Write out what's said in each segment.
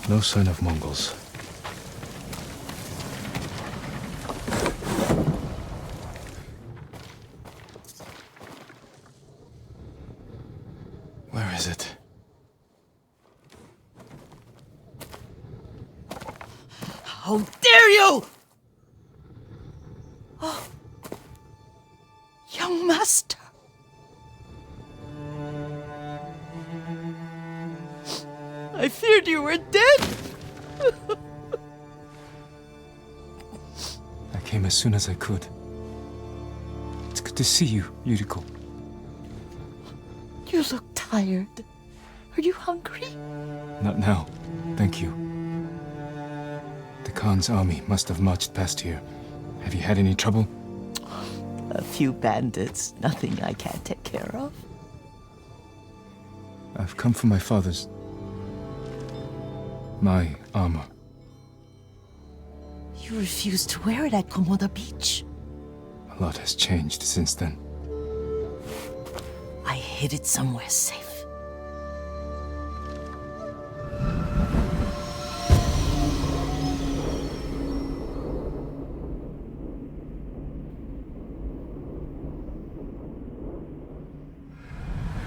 No sign of Mongols. Where is it? How dare you! Oh, young master. I feared you were dead. I came as soon as I could. It's good to see you, Yuriko. You look tired. Are you hungry? Not now, thank you. The Khan's army must have marched past here. Have you had any trouble? A few bandits. Nothing I can't take care of. I've come for my father's... my armor. You refused to wear it at Komoda Beach. A lot has changed since then. I hid it somewhere safe.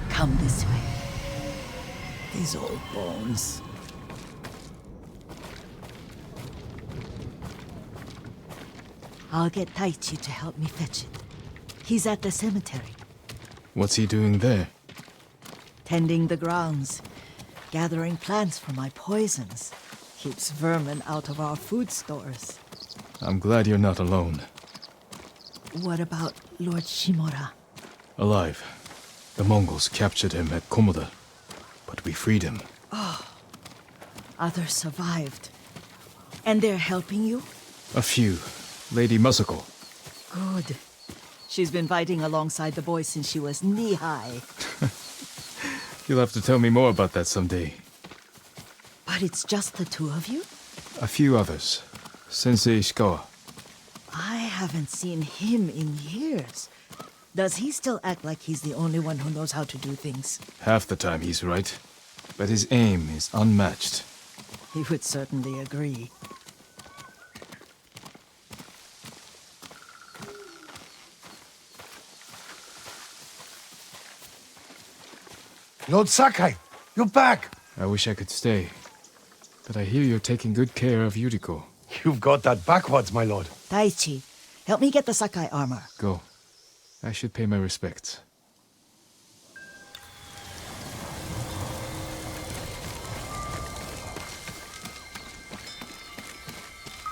Come this way. These old bones. I'll get Taichi to help me fetch it. He's at the cemetery, What's he doing there? tending the grounds, gathering plants for my poisons. Keeps vermin out of our food stores. I'm glad you're not alone. What about Lord Shimura? Alive. The Mongols captured him at Komoda, but we freed him. Others survived. And they're helping you? A few. Lady Masako. Good. She's been fighting alongside the boys since she was knee-high. You'll have to tell me more about that someday. But it's just the two of you? A few others. Sensei Ishikawa. I haven't seen him in years. Does he still act like he's the only one who knows how to do things? Half the time he's right, but his aim is unmatched. He would certainly agree. Lord Sakai, you're back! I wish I could stay, but I hear you're taking good care of Yuriko. You've got that backwards, my lord. Taichi, help me get the Sakai armor. Go. I should pay my respects.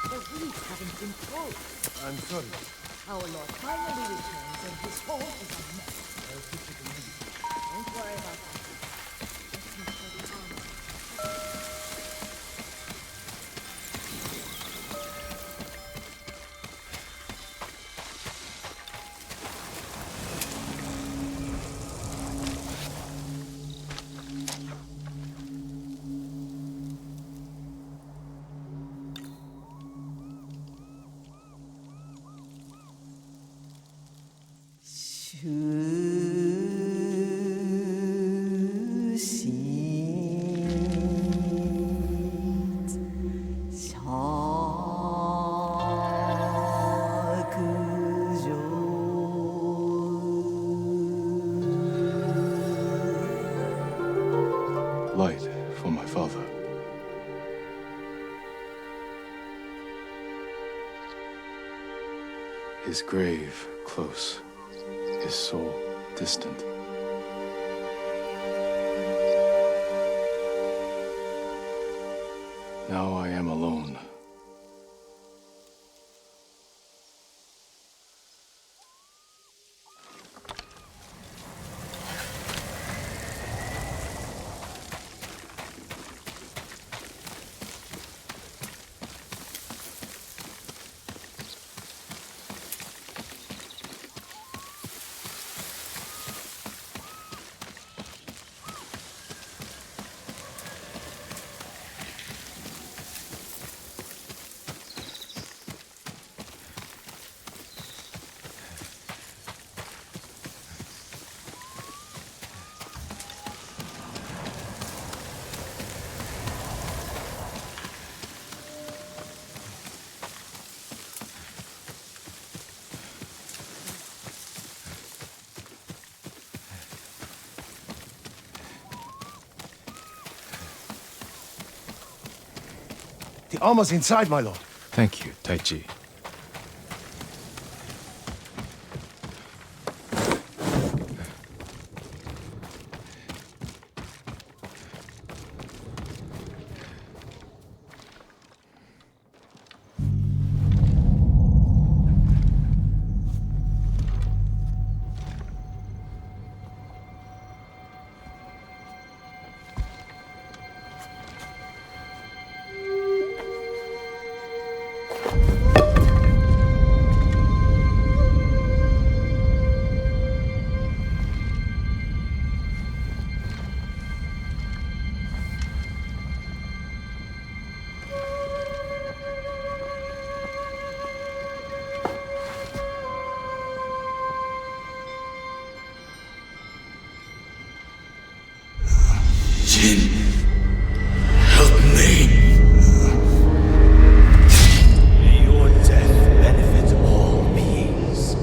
The weeds haven't been pulled. I'm sorry. Our Lord finally returns and his home is a mess. Don't worry about that. Let's make sure the armor. Light for my father. His grave close, his soul distant. Now I am alone. The armor's inside, my lord. Thank you, Taichi. Jin, help me. May your death benefit all beings.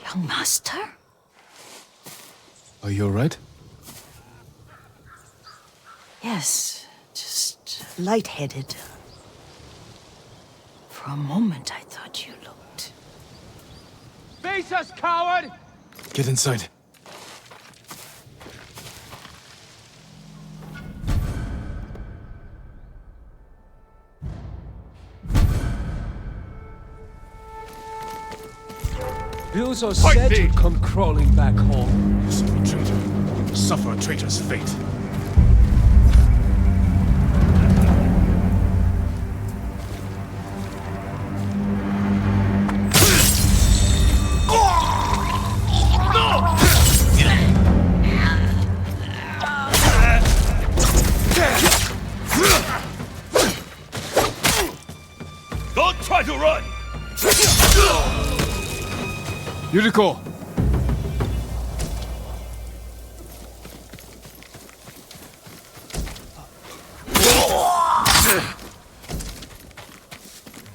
Young master? Are you alright? Yes, just lightheaded. For a moment, I thought you looked... Face us, coward! Get inside. Bills are said to come crawling back home. You son of a traitor. You will suffer a traitor's fate. Don't try to run! Yuriko!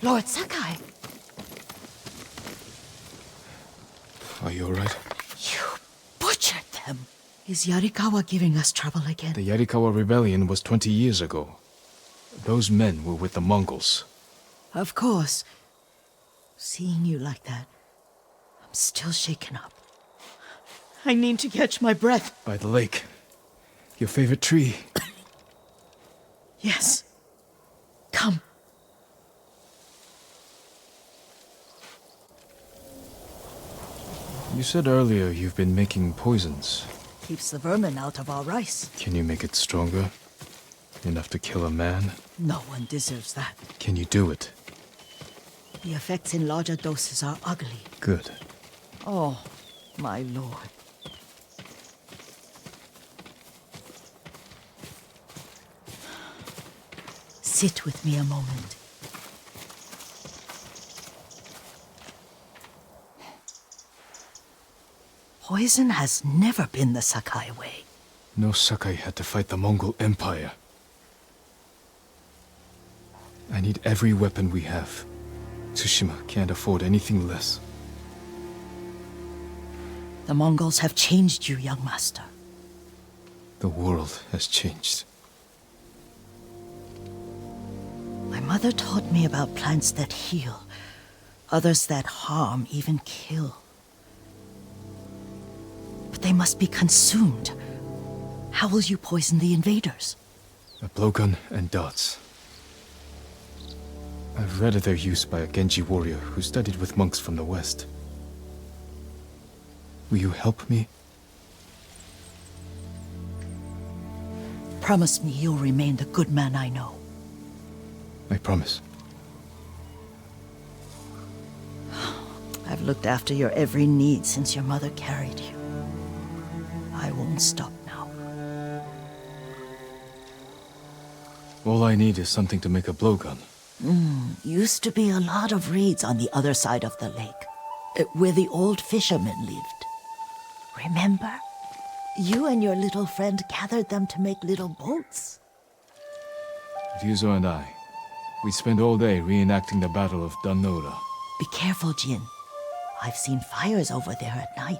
Lord Sakai! Are you alright? You butchered them! Is Yarikawa giving us trouble again? The Yarikawa rebellion was 20 years ago. Those men were with the Mongols. Of course. Seeing you like that, I'm still shaken up. I need to catch my breath. By the lake. Your favorite tree. Yes. Come. You said earlier you've been making poisons. Keeps the vermin out of our rice. Can you make it stronger? Enough to kill a man? No one deserves that. Can you do it? The effects in larger doses are ugly. Good. Oh, my lord. Sit with me a moment. Poison has never been the Sakai way. No Sakai had to fight the Mongol Empire. I need every weapon we have. Tsushima can't afford anything less. The Mongols have changed you, young master. The world has changed. My mother taught me about plants that heal, others that harm, even kill. But they must be consumed. How will you poison the invaders? A blowgun and darts. I've read of their use by a Genji warrior who studied with monks from the west. Will you help me? Promise me you'll remain the good man I know. I promise. I've looked after your every need since your mother carried you. I won't stop now. All I need is something to make a blowgun. Used to be a lot of reeds on the other side of the lake, where the old fishermen lived. Remember? You and your little friend gathered them to make little boats. Ryuzo and I, we spent all day reenacting the Battle of Dannoura. Be careful, Jin. I've seen fires over there at night.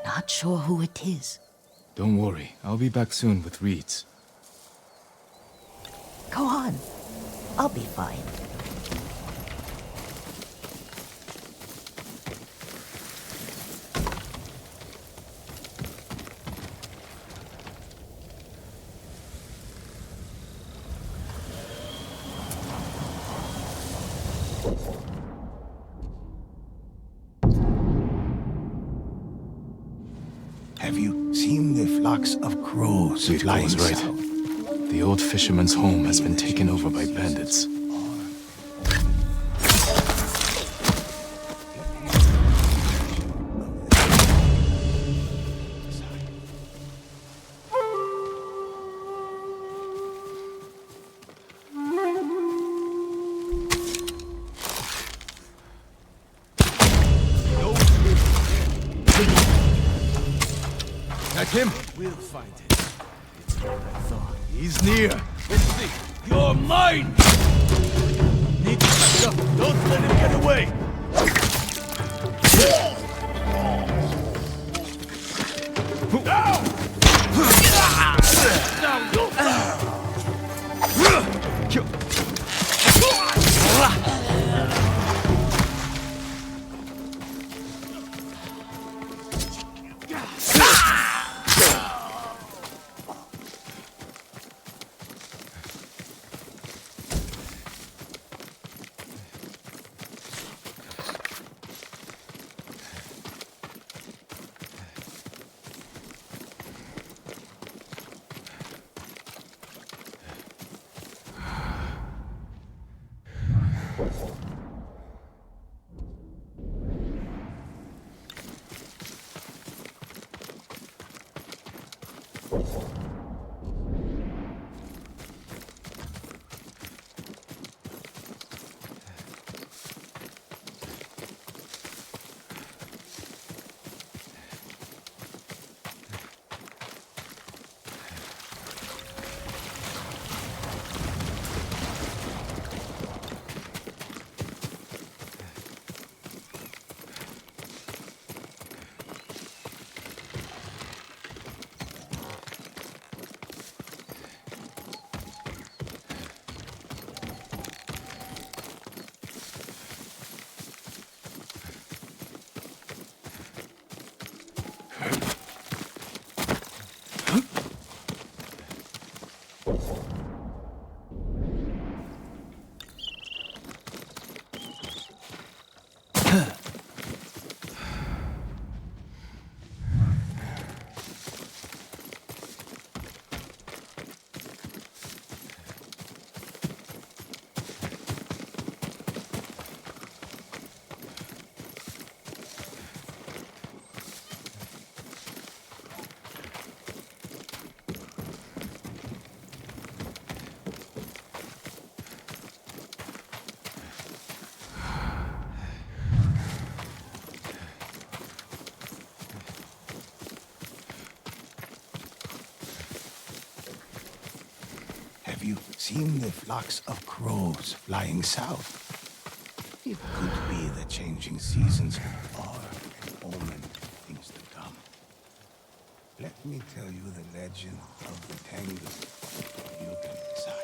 Not sure who it is. Don't worry, I'll be back soon with reeds. Go on. I'll be fine. Have you seen the flocks of crows Ryuko flying was right. south? The old fisherman's home has been taken over by bandits. That him? We'll find it. It's what I thought. He's near. Let's see. You're mine! Need to catch up. Don't let him get away! Have you seen the flocks of crows flying south? It could be the changing seasons are an omen of things to come. Let me tell you the legend of the Tengu. You can decide.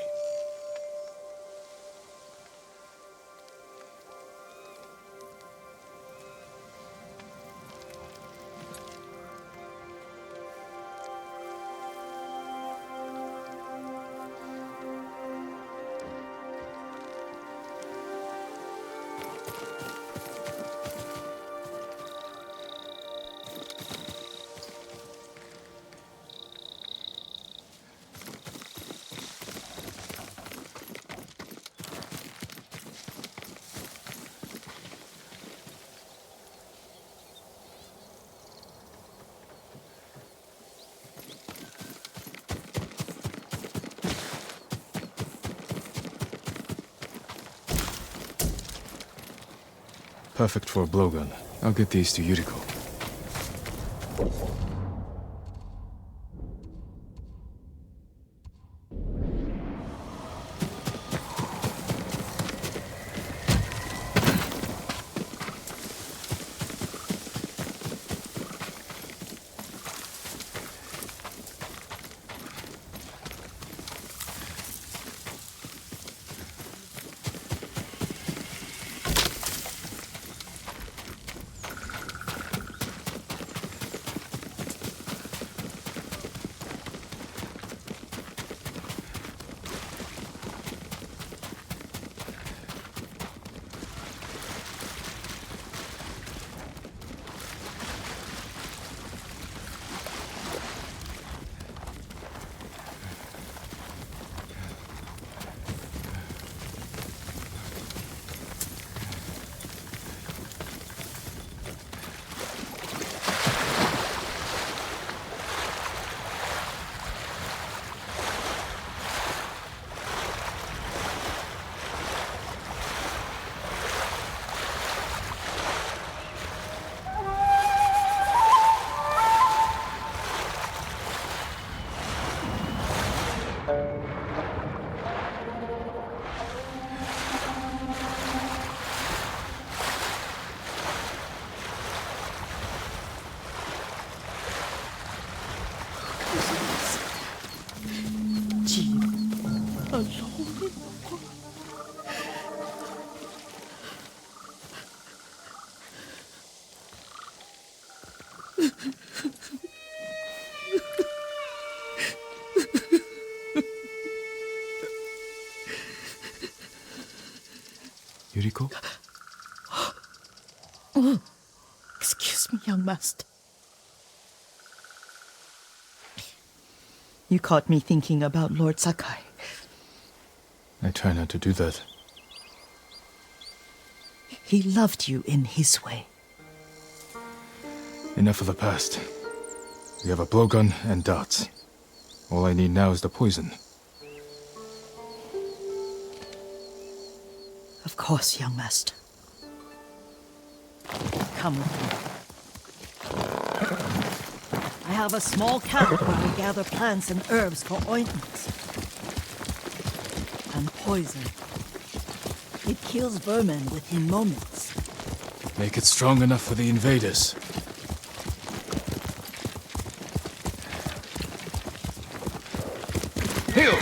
Perfect for a blowgun. I'll get these to Yuriko. Yuriko? Excuse me, young master. You caught me thinking about Lord Sakai. I try not to do that. He loved you in his way. Enough of the past. We have a blowgun and darts. All I need now is the poison. Of course, young master. Come with me. I have a small camp where I gather plants and herbs for ointments. And poison. It kills vermin within moments. Make it strong enough for the invaders. Heal!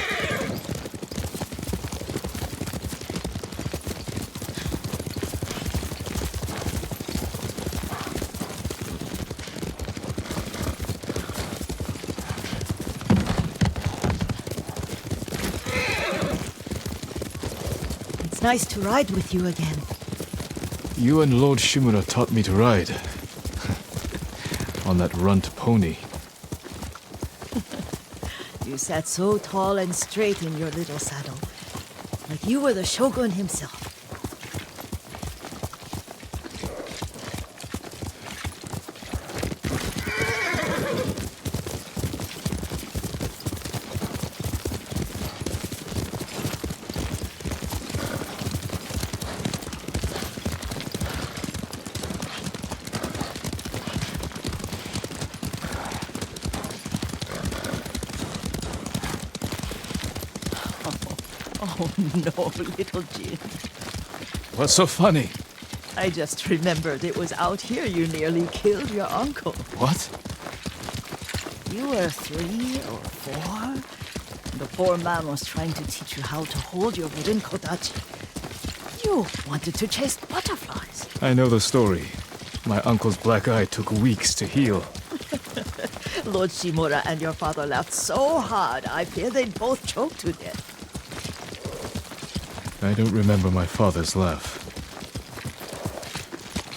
It's nice to ride with you again. You and Lord Shimura taught me to ride. On that runt pony. You sat so tall and straight in your little saddle, like you were the shogun himself. Oh no, little Jin. What's so funny? I just remembered it was out here you nearly killed your uncle. What? You were 3 or 4. The poor man was trying to teach you how to hold your wooden kodachi. You wanted to chase butterflies. I know the story. My uncle's black eye took weeks to heal. Lord Shimura and your father laughed so hard, I fear they'd both choke to death. I don't remember my father's laugh.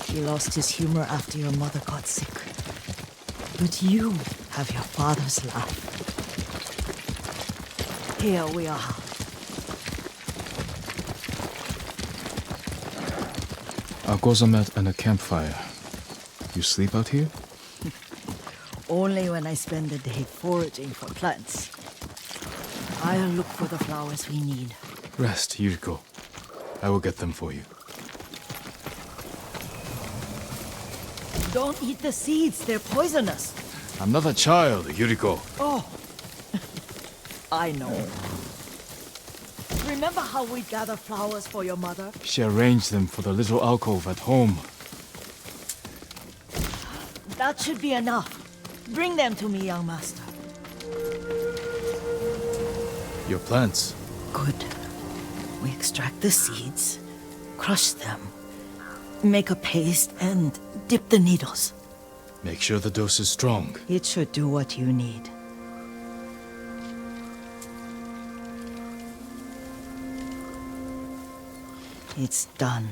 He lost his humor after your mother got sick. But you have your father's laugh. Here we are. A gozamat and a campfire. You sleep out here? Only when I spend the day foraging for plants. I'll look for the flowers we need. Rest, Yuriko. I will get them for you. Don't eat the seeds, they're poisonous. I'm not a child, Yuriko. Oh, I know. Remember how we gather flowers for your mother? She arranged them for the little alcove at home. That should be enough. Bring them to me, young master. Your plants. Good. We extract the seeds, crush them, make a paste, and dip the needles. Make sure the dose is strong. It should do what you need. It's done.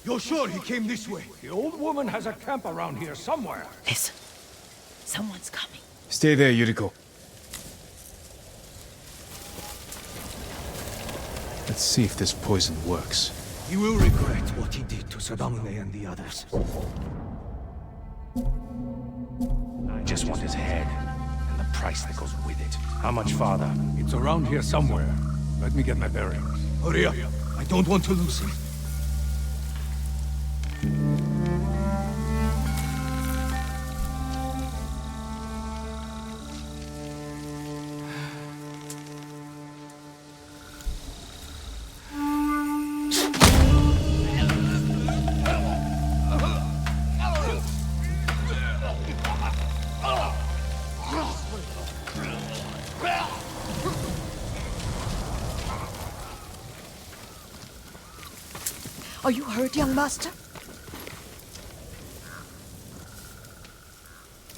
You're sure he came this way? The old woman has a camp around here somewhere. Listen. Someone's coming. Stay there, Yuriko. Let's see if this poison works. He will regret what he did to Sadamune and the others. I just want his head, and the price that goes with it. How much farther? It's around here somewhere. Let me get my bearings. Hurry up. I don't want to lose him. Are you hurt, young master?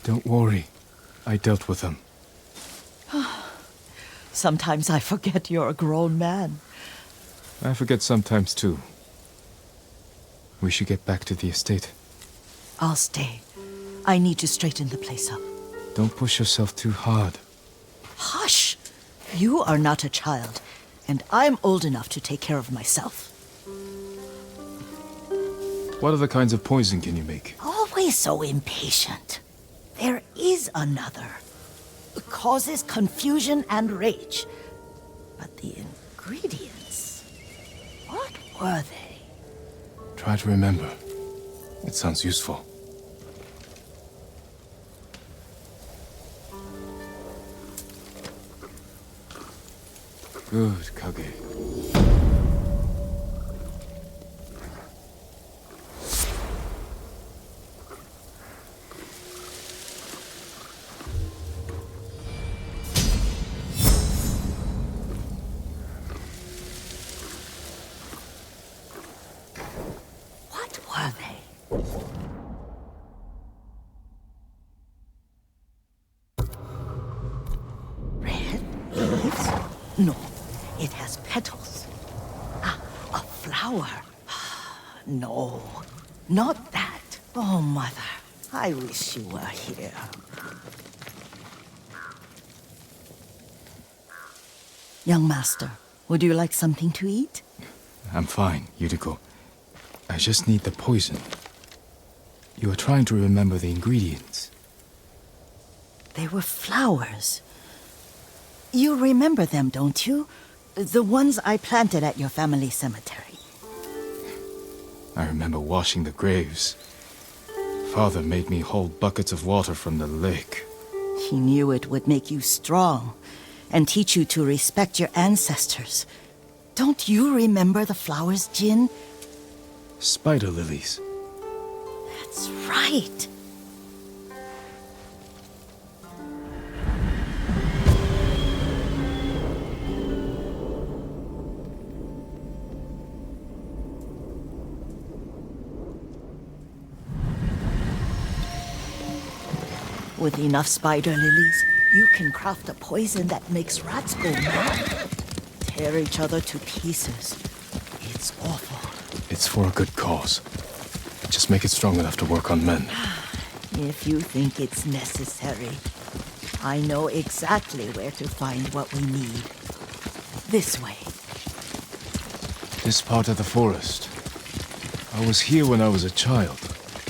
Don't worry. I dealt with them. Sometimes I forget you're a grown man. I forget sometimes too. We should get back to the estate. I'll stay. I need to straighten the place up. Don't push yourself too hard. Hush! You are not a child, and I'm old enough to take care of myself. What other kinds of poison can you make? Always so impatient. There is another. It causes confusion and rage. But the ingredients... what were they? Try to remember. It sounds useful. Good, Kage. What were they? Red leaves? No, it has petals. Ah, a flower. No, not that. Oh, Mother, I wish you were here. Young master, would you like something to eat? I'm fine, Yuriko. I just need the poison. You are trying to remember the ingredients. They were flowers. You remember them, don't you? The ones I planted at your family cemetery. I remember washing the graves. Father made me hold buckets of water from the lake. He knew it would make you strong and teach you to respect your ancestors. Don't you remember the flowers, Jin? Spider lilies. That's right. With enough spider lilies, you can craft a poison that makes rats go mad. Tear each other to pieces. It's awful. It's for a good cause. Just make it strong enough to work on men. If you think it's necessary, I know exactly where to find what we need. This way. This part of the forest. I was here when I was a child.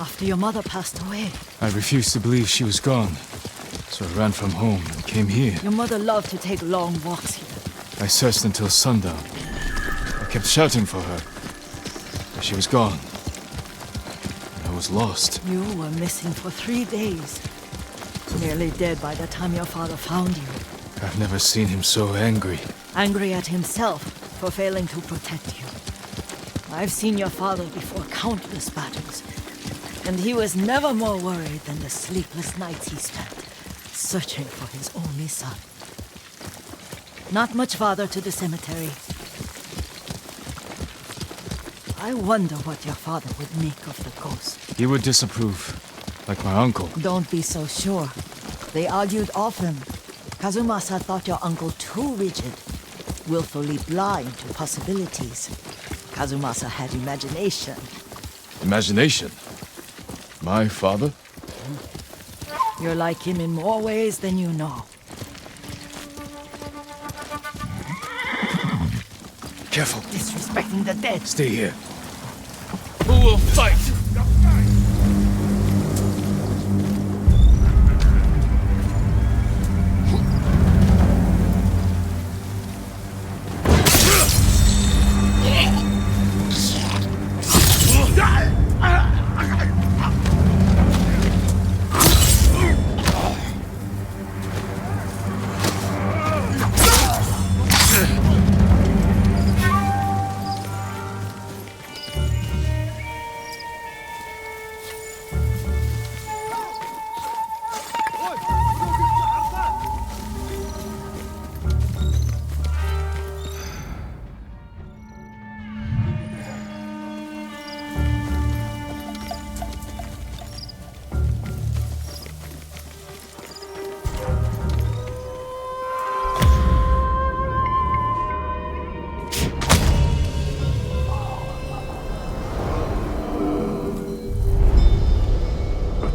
After your mother passed away. I refused to believe she was gone. So I ran from home and came here. Your mother loved to take long walks here. I searched until sundown. I kept shouting for her. But she was gone. was lost. You were missing for 3 days. Nearly dead by the time your father found you. I've never seen him so angry. Angry at himself for failing to protect you. I've seen your father before countless battles, and he was never more worried than the sleepless nights he spent searching for his only son. Not much farther to the cemetery. I wonder what your father would make of the ghost. He would disapprove, like my uncle. Don't be so sure. They argued often. Kazumasa thought your uncle too rigid, willfully blind to possibilities. Kazumasa had imagination. Imagination? My father? You're like him in more ways than you know. Careful. Disrespecting the dead. Stay here. Who will fight?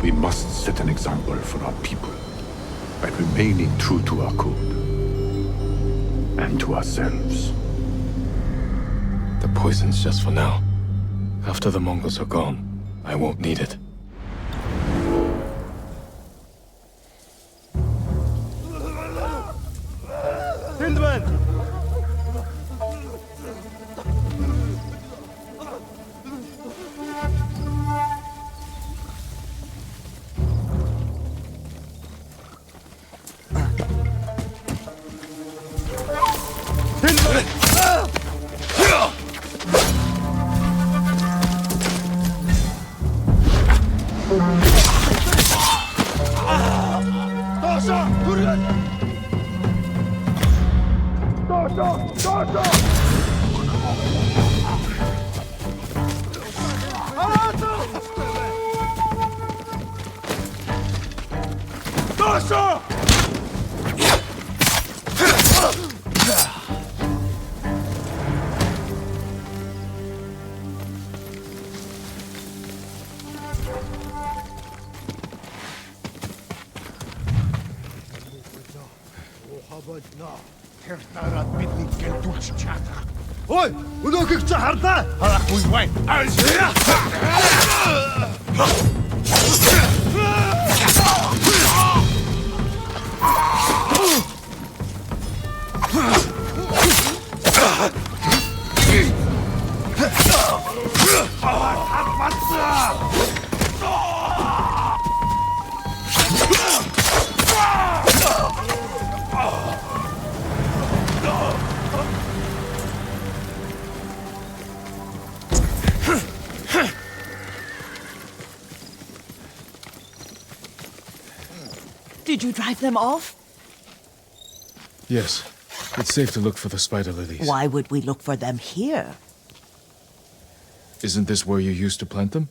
We must set an example for our people by remaining true to our code and to ourselves. The poison's just for now. After the Mongols are gone, I won't need it. Ой, өнөөхийг чи харлаа. Харахгүй бай. Did you drive them off? Yes. It's safe to look for the spider lilies. Why would we look for them here? Isn't this where you used to plant them?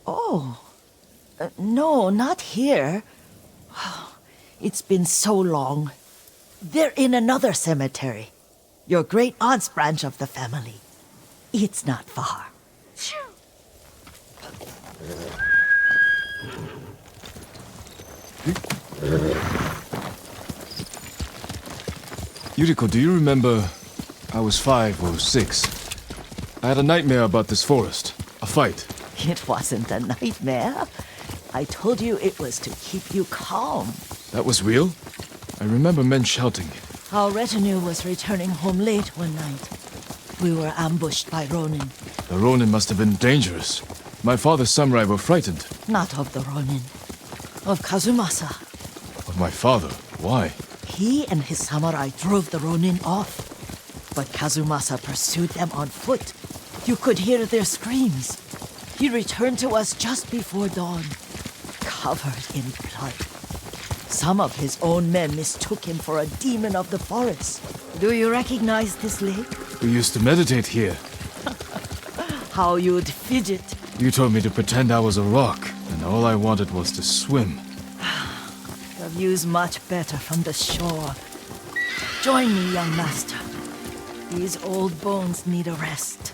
Oh. No, not here. It's been so long. They're in another cemetery. Your great aunt's branch of the family. It's not far. Yuriko, do you remember? I was 5 or 6. I had a nightmare about this forest. A fight. It wasn't a nightmare. I told you it was to keep you calm. That was real? I remember men shouting. Our retinue was returning home late one night. We were ambushed by Ronin. The Ronin must have been dangerous. My father's samurai were frightened. Not of the Ronin, of Kazumasa. Of my father? Why? He and his samurai drove the Ronin off, but Kazumasa pursued them on foot. You could hear their screams. He returned to us just before dawn, covered in blood. Some of his own men mistook him for a demon of the forest. Do you recognize this lake? We used to meditate here. How you'd fidget. You told me to pretend I was a rock, and all I wanted was to swim. The view's much better from the shore. Join me, young master. These old bones need a rest.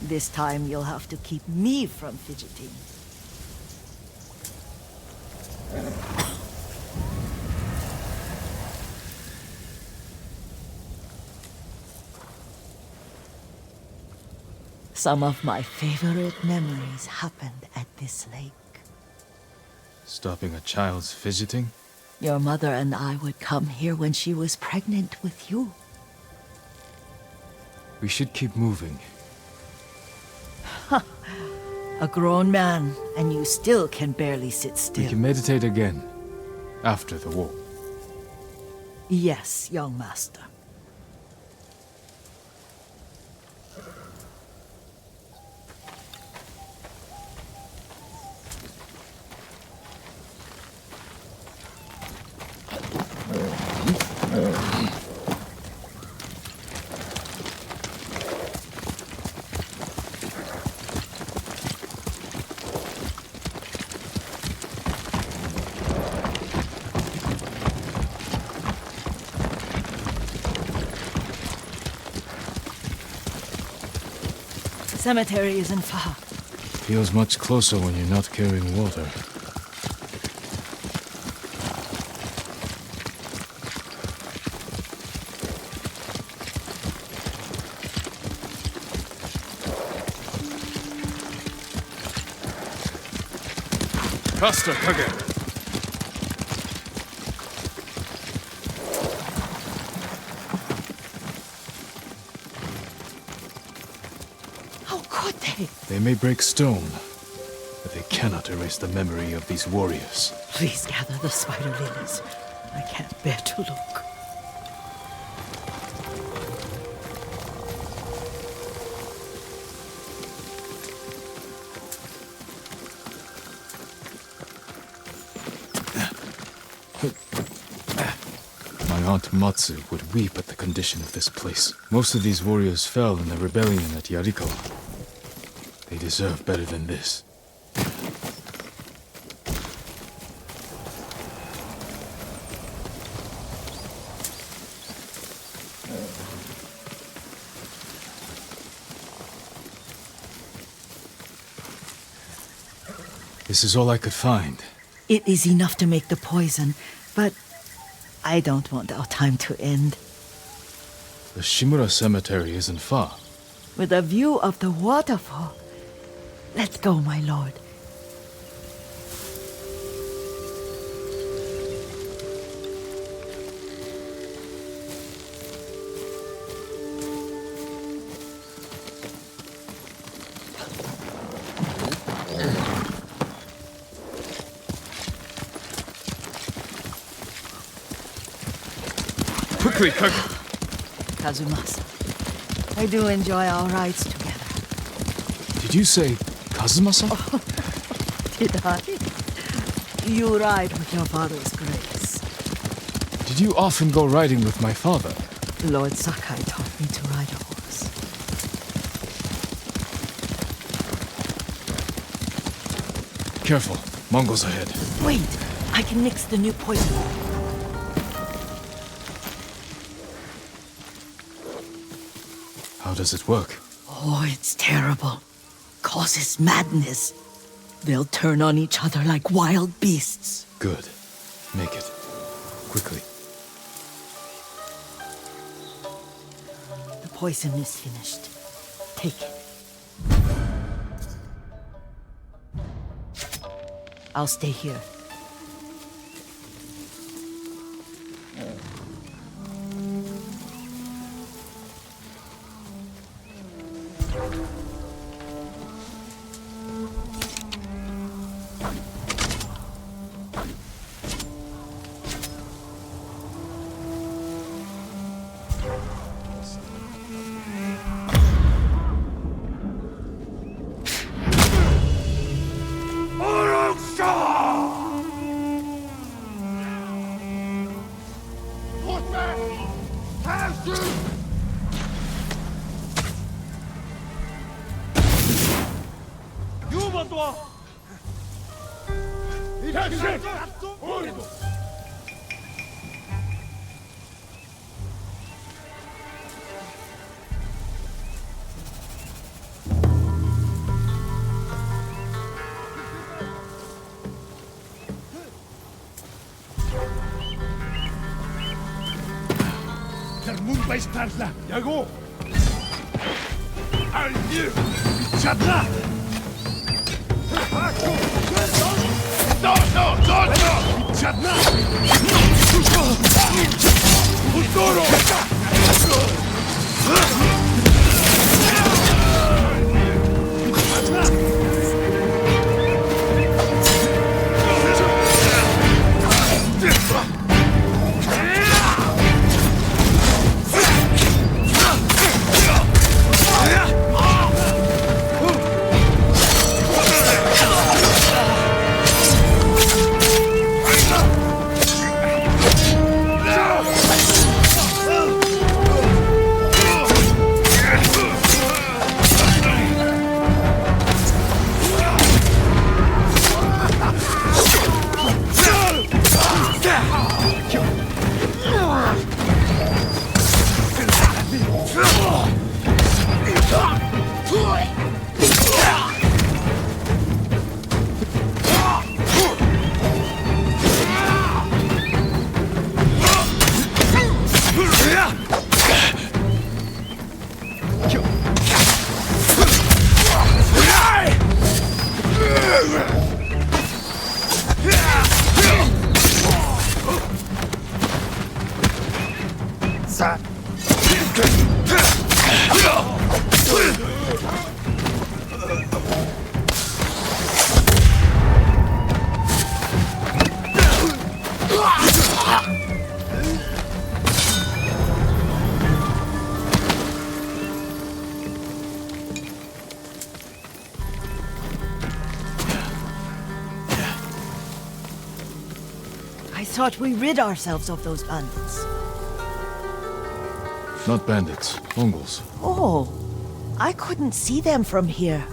This time you'll have to keep me from fidgeting. Some of my favorite memories happened at this lake. Stopping a child's fidgeting? Your mother and I would come here when she was pregnant with you. We should keep moving. A grown man, and you still can barely sit We still. can meditate again. After the war. Yes, young master. Cemetery isn't far. Feels much closer when you're not carrying water. Faster, Kage! How could they? They may break stone, but they cannot erase the memory of these warriors. Please gather the spider lilies. I can't bear to look. My aunt Matsu would weep at the condition of this place. Most of these warriors fell in the rebellion at Yarikawa. They deserve better than this. This is all I could find. It is enough to make the poison, but I don't want our time to end. The Shimura cemetery isn't far. With a view of the waterfall. Let's go, my lord. Quickly, Kage! Kazumasa, I do enjoy our rides together. Did you say Kazumasa? Did I? You ride with your father's grace. Did you often go riding with my father? Lord Sakai taught me to ride a horse. Careful, Mongols ahead. Wait, I can mix the new poison. How does it work? Oh, it's terrible. Causes madness. They'll turn on each other like wild beasts. Good. Make it. Quickly. The poison is finished. Take it. I'll stay here. Termumba istarla, yago! Aldir! Chadla! No! Chadla! Futuro! I thought we rid ourselves of those bandits. Not bandits, Mongols. Oh, I couldn't see them from here.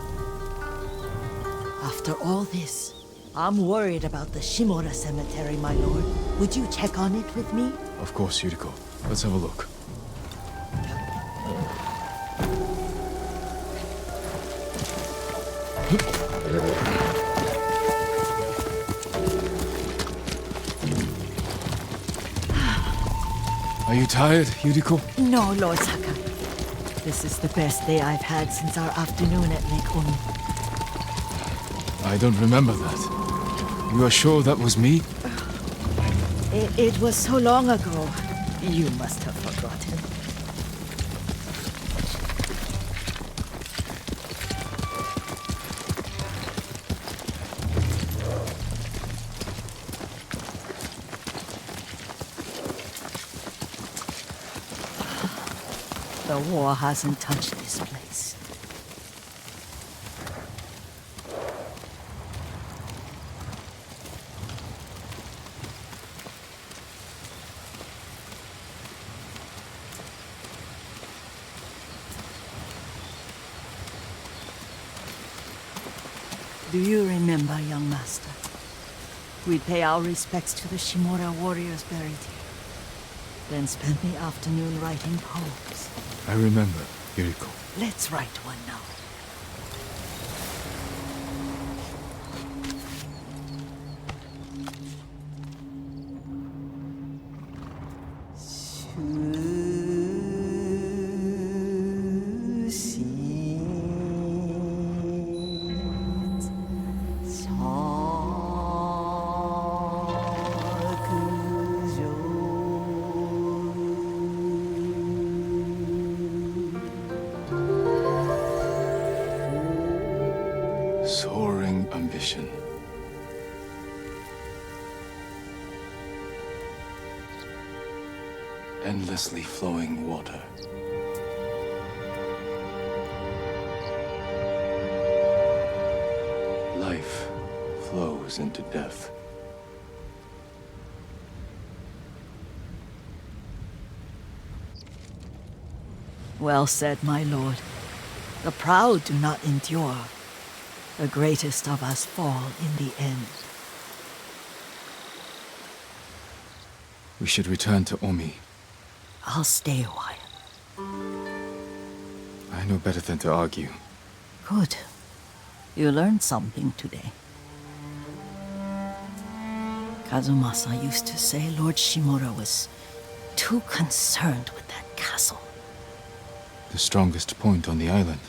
After all this, I'm worried about the Shimura cemetery, my lord. Would you check on it with me? Of course, Yuriko. Let's have a look. Are you tired, Yuriko? No, Lord Sakai. This is the best day I've had since our afternoon at Lake Umi. I don't remember that. You are sure that was me? It was so long ago. You must have forgotten. The war hasn't touched this place. Do you remember, young master? We'd pay our respects to the Shimura warriors buried here. Then spend the afternoon writing poems. I remember, Yuriko. Let's write one now. Soaring ambition. Endlessly flowing water. Life flows into death. Well said, my lord. The proud do not endure. The greatest of us fall in the end. We should return to Omi. I'll stay a while. I know better than to argue. Good. You learned something today. Kazumasa used to say Lord Shimura was too concerned with that castle. The strongest point on the island.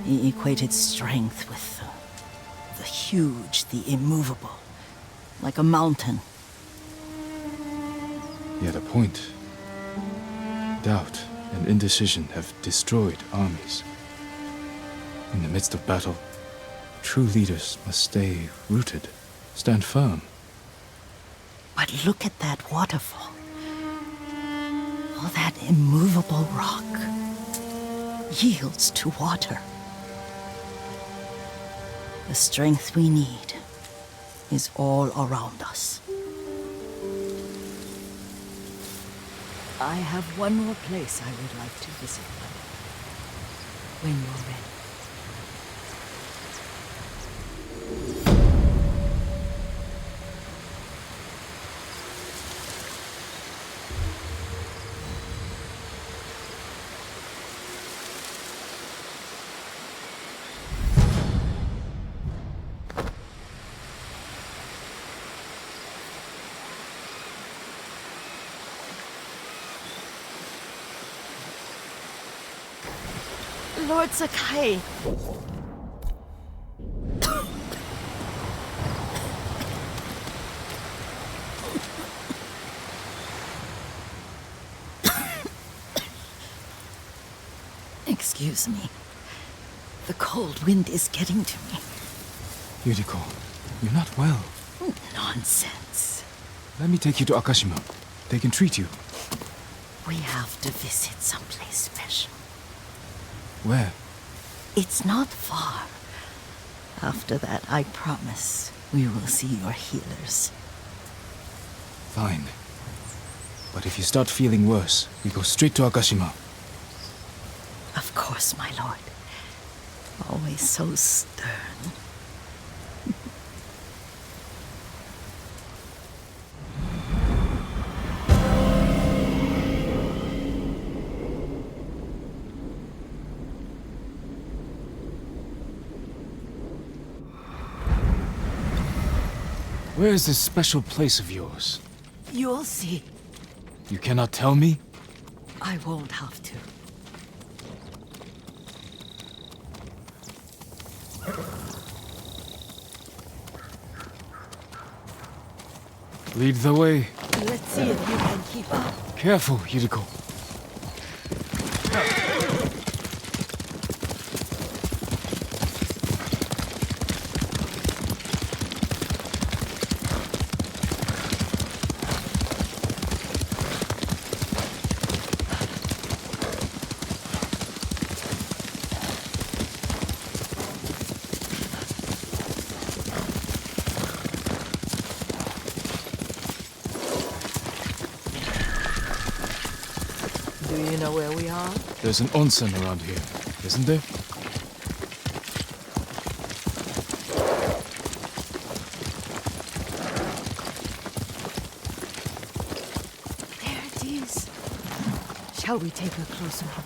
He equated strength with the huge, the immovable, like a mountain. Yet a point. Doubt and indecision have destroyed armies. In the midst of battle, true leaders must stay rooted, stand firm. But look at that waterfall. All that immovable rock yields to water. The strength we need is all around us. I have one more place I would like to visit when you're ready. Lord Sakai. Excuse me. The cold wind is getting to me. Yuriko, you're not well. Nonsense. Let me take you to Akashima. They can treat you. We have to visit someplace special. Where? It's not far. After that, I promise we will see your healers. Fine. But if you start feeling worse, we go straight to Akashima. Of course, my lord. Always so stern. Where is this special place of yours? You'll see. You cannot tell me? I won't have to. Lead the way. Let's see if you can keep up. Careful, Yuriko. Do you know where we are? There's an onsen around here, isn't there? There it is. Shall we take a closer look?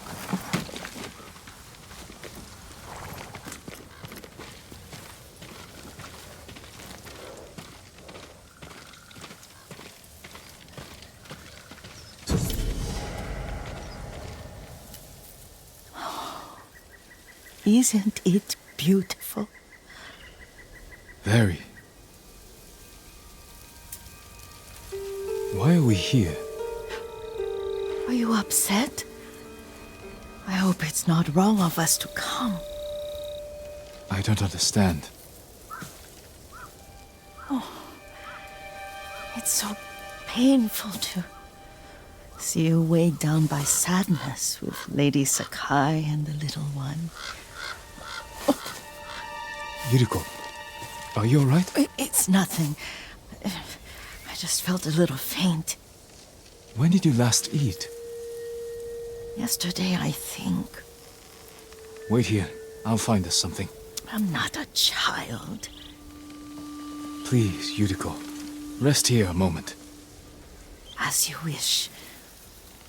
Isn't it beautiful? Very. Why are we here? Are you upset? I hope it's not wrong of us to come. I don't understand. It's so painful to see you weighed down by sadness with Lady Sakai and the little one. Yuriko, are you alright? It's nothing. I just felt a little faint. When did you last eat? Yesterday, I think. Wait here. I'll find us something. I'm not a child. Please, Yuriko. Rest here a moment. As you wish,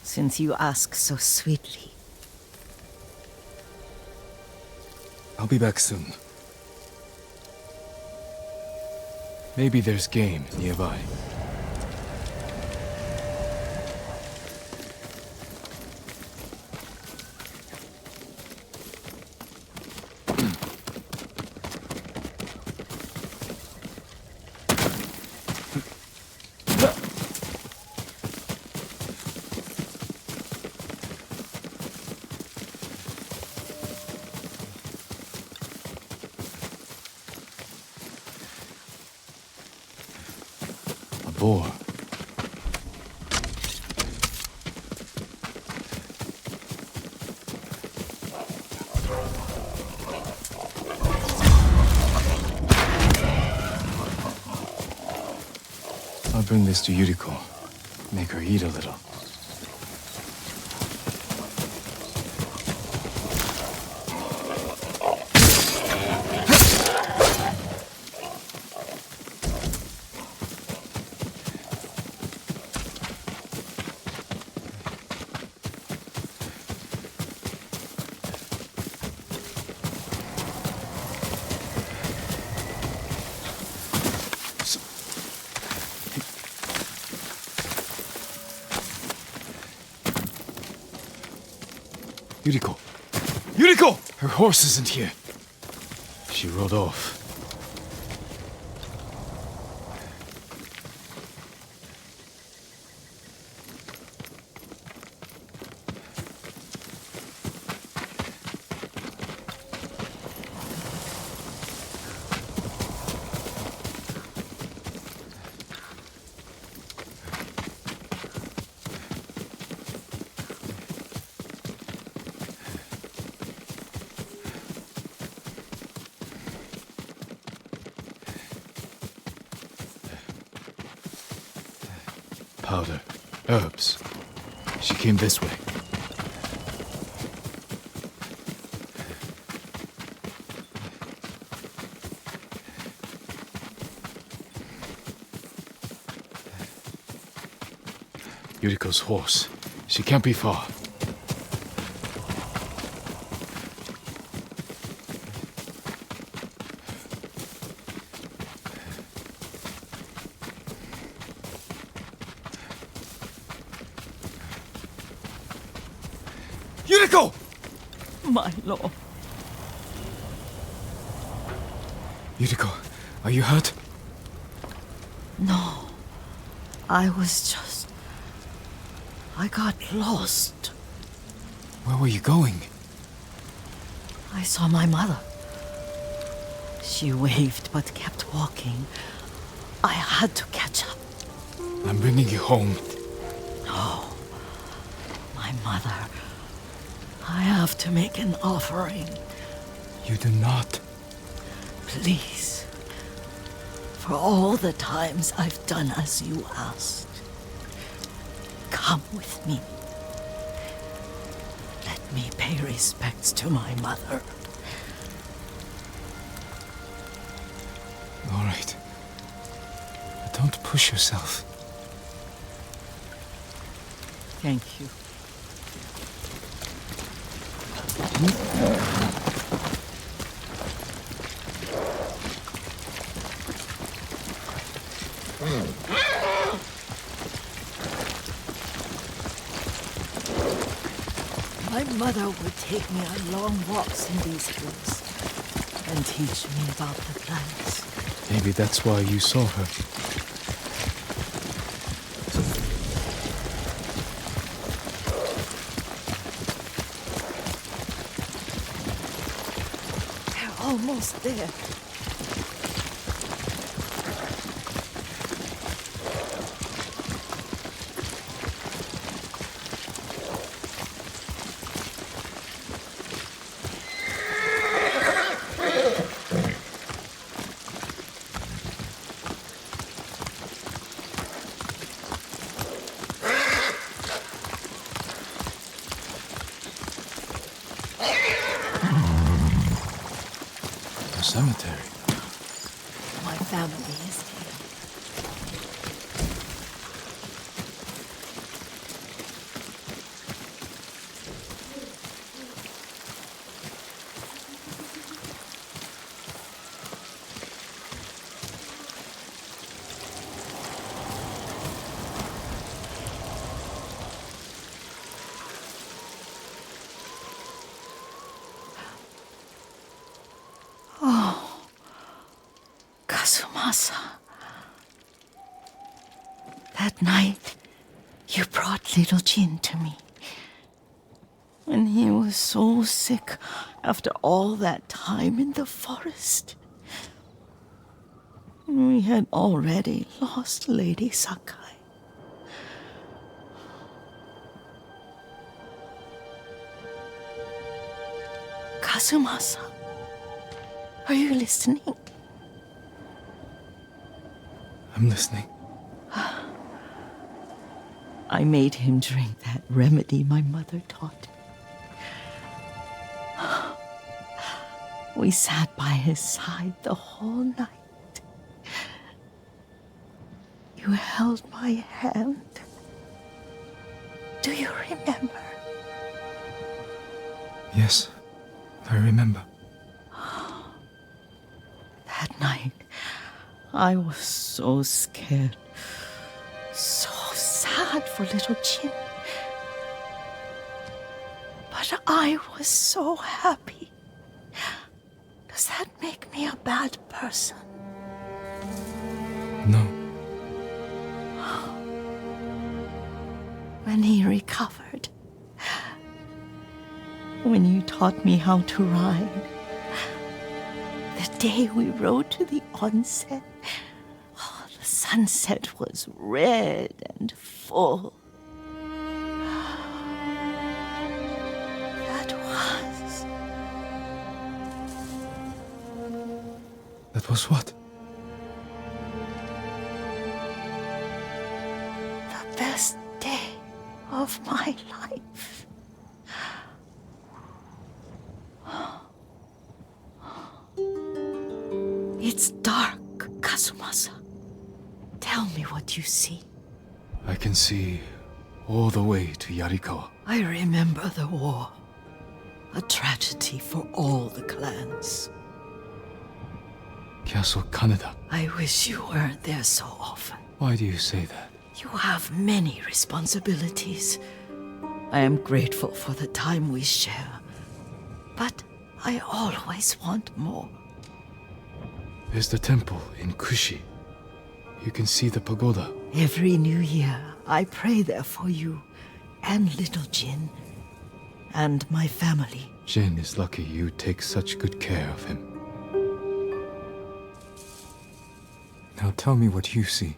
since you ask so sweetly. I'll be back soon. Maybe there's game nearby. Boar. I'll bring this to Yuriko. Make her eat a little. Yuriko! Yuriko! Her horse isn't here. She rode off. Powder. Herbs. She came this way. Yuriko's horse. She can't be far. Yuriko! My lord. Yuriko, are you hurt? No. I was just... I got lost. Where were you going? I saw my mother. She waved but kept walking. I had to catch up. I'm bringing you home. No. My mother. I have to make an offering. You do not. Please. For all the times I've done as you asked. Come with me. Let me pay respects to my mother. All right. But don't push yourself. Thank you. My mother would take me on long walks in these hills and teach me about the plants. Maybe that's why you saw her. They're almost there. cemetery. My family is here. Kazumasa. That night, you brought little Jin to me. When he was so sick after all that time in the forest. We had already lost Lady Sakai. Kazumasa, are you listening? I'm listening. I made him drink that remedy my mother taught me. We sat by his side the whole night. You held my hand. Do you remember? Yes, I remember. That night, I was so scared, so sad for little Jin. But I was so happy. Does that make me a bad person? No. When he recovered, when you taught me how to ride, the day we rode to the onsen, the sunset was red and full. That was what? The best day of my life. It's dark, Kazumasa. Tell me what you see. I can see all the way to Yarikawa. I remember the war. A tragedy for all the clans. Castle Kaneda. I wish you weren't there so often. Why do you say that? You have many responsibilities. I am grateful for the time we share. But I always want more. There's the temple in Kushi. You can see the pagoda. Every new year, I pray there for you and little Jin and my family. Jin is lucky you take such good care of him. Now tell me what you see.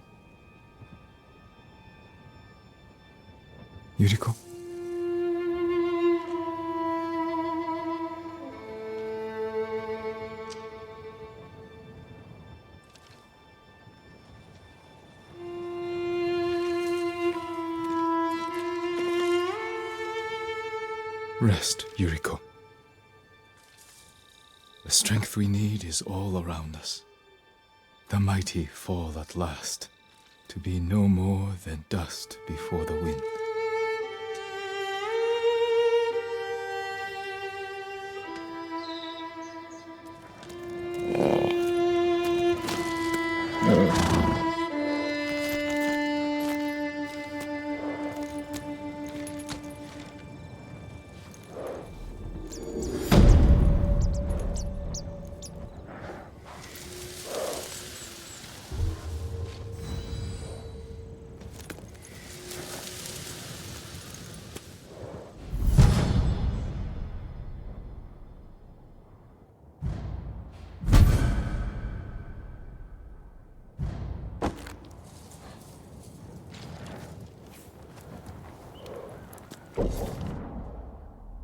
Yuriko? Rest, Yuriko. The strength we need is all around us. The mighty fall at last, to be no more than dust before the wind.